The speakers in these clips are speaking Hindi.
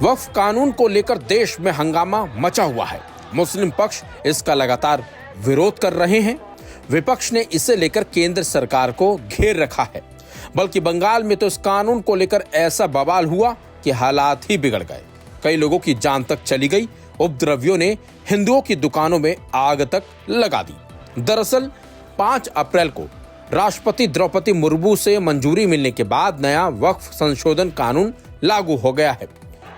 वक्फ कानून को लेकर देश में हंगामा मचा हुआ है। मुस्लिम पक्ष इसका लगातार विरोध कर रहे हैं। विपक्ष ने इसे लेकर केंद्र सरकार को घेर रखा है। बल्कि बंगाल में तो इस कानून को लेकर ऐसा बवाल हुआ कि हालात ही बिगड़ गए। कई लोगों की जान तक चली गई। उपद्रवियों ने हिंदुओं की दुकानों में आग तक लगा दी। दरअसल 5 अप्रैल को राष्ट्रपति द्रौपदी मुर्मू से मंजूरी मिलने के बाद नया वक्फ संशोधन कानून लागू हो गया है।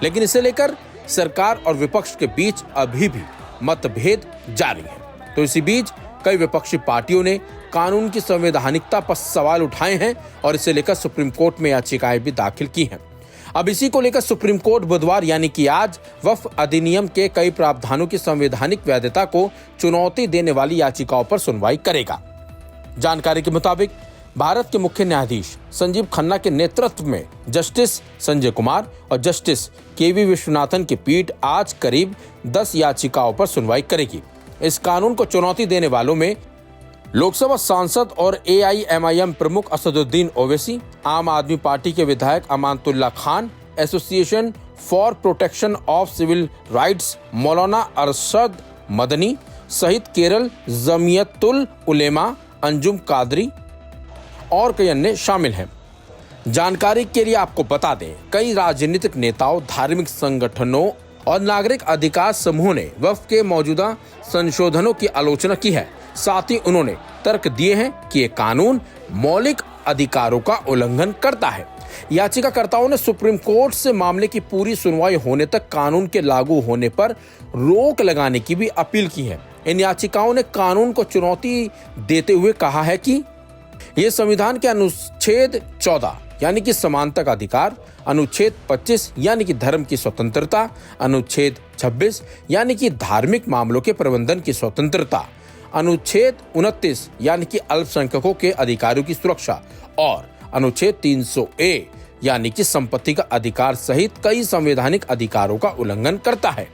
लेकिन इसे लेकर सरकार और विपक्ष के बीच अभी भी मतभेद जारी है। तो इसी बीच कई विपक्षी पार्टियों ने कानून की संवैधानिकता पर सवाल उठाए हैं और इसे लेकर सुप्रीम कोर्ट में याचिकाएं भी दाखिल की हैं। अब इसी को लेकर सुप्रीम कोर्ट बुधवार यानी कि आज वक्फ अधिनियम के कई प्रावधानों की संवैधानिक वैधता को चुनौती देने वाली याचिकाओं पर सुनवाई करेगा। जानकारी के मुताबिक भारत के मुख्य न्यायाधीश संजीव खन्ना के नेतृत्व में जस्टिस संजय कुमार और जस्टिस केवी विश्वनाथन की पीठ आज करीब 10 याचिकाओं पर सुनवाई करेगी। इस कानून को चुनौती देने वालों में लोकसभा सांसद और AIMIM प्रमुख असदुद्दीन ओवैसी, आम आदमी पार्टी के विधायक Amanatullah Khan, association for protection of civil rights Maulana Arshad Madani सहित केरल जमियतुल उलेमा अंजुम कादरी और कई अन्य शामिल हैं। जानकारी के लिए आपको बता दें, कई राजनीतिक नेताओं, धार्मिक संगठनों और नागरिक अधिकार समूहों ने वक्फ के मौजूदा संशोधनों की आलोचना की है। साथ ही उन्होंने तर्क दिए हैं कि ये कानून मौलिक अधिकारों का उल्लंघन करता है। याचिकाकर्ताओं ने सुप्रीम कोर्ट से मामले की पूरी सुनवाई होने तक कानून के लागू होने पर रोक लगाने की भी अपील की है। इन याचिकाओं ने कानून को चुनौती देते हुए कहा है कि ये संविधान के अनुच्छेद 14 यानी कि समानता का अधिकार, अनुच्छेद 25 यानी कि धर्म की स्वतंत्रता, अनुच्छेद 26 यानी कि धार्मिक मामलों के प्रबंधन की स्वतंत्रता, अनुच्छेद 29 यानी कि अल्पसंख्यकों के अधिकारों की सुरक्षा और अनुच्छेद 300A यानी कि संपत्ति का अधिकार सहित कई संवैधानिक अधिकारों का उल्लंघन करता है।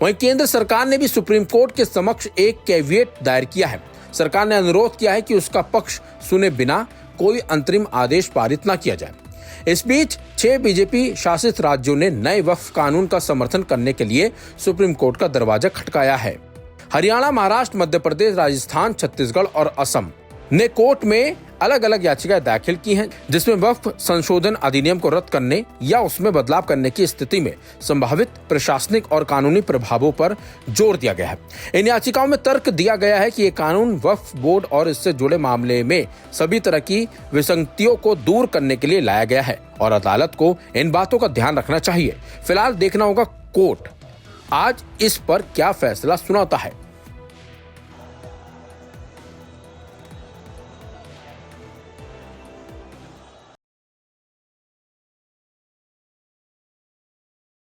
वहीं केंद्र सरकार ने भी सुप्रीम कोर्ट के समक्ष एक कैविएट दायर किया है। सरकार ने अनुरोध किया है कि उसका पक्ष सुने बिना कोई अंतरिम आदेश पारित न किया जाए। इस बीच 6 बीजेपी शासित राज्यों ने नए वक्फ कानून का समर्थन करने के लिए सुप्रीम कोर्ट का दरवाजा खटकाया है। हरियाणा, महाराष्ट्र, मध्य प्रदेश, राजस्थान, छत्तीसगढ़ और असम ने कोर्ट में अलग अलग याचिकाएं दाखिल की हैं, जिसमें वक्फ संशोधन अधिनियम को रद्द करने या उसमें बदलाव करने की स्थिति में संभावित प्रशासनिक और कानूनी प्रभावों पर जोर दिया गया है। इन याचिकाओं में तर्क दिया गया है कि ये कानून वक्फ बोर्ड और इससे जुड़े मामले में सभी तरह की विसंगतियों को दूर करने के लिए लाया गया है और अदालत को इन बातों का ध्यान रखना चाहिए। फिलहाल देखना होगा कोर्ट आज इस पर क्या फैसला सुनाता है।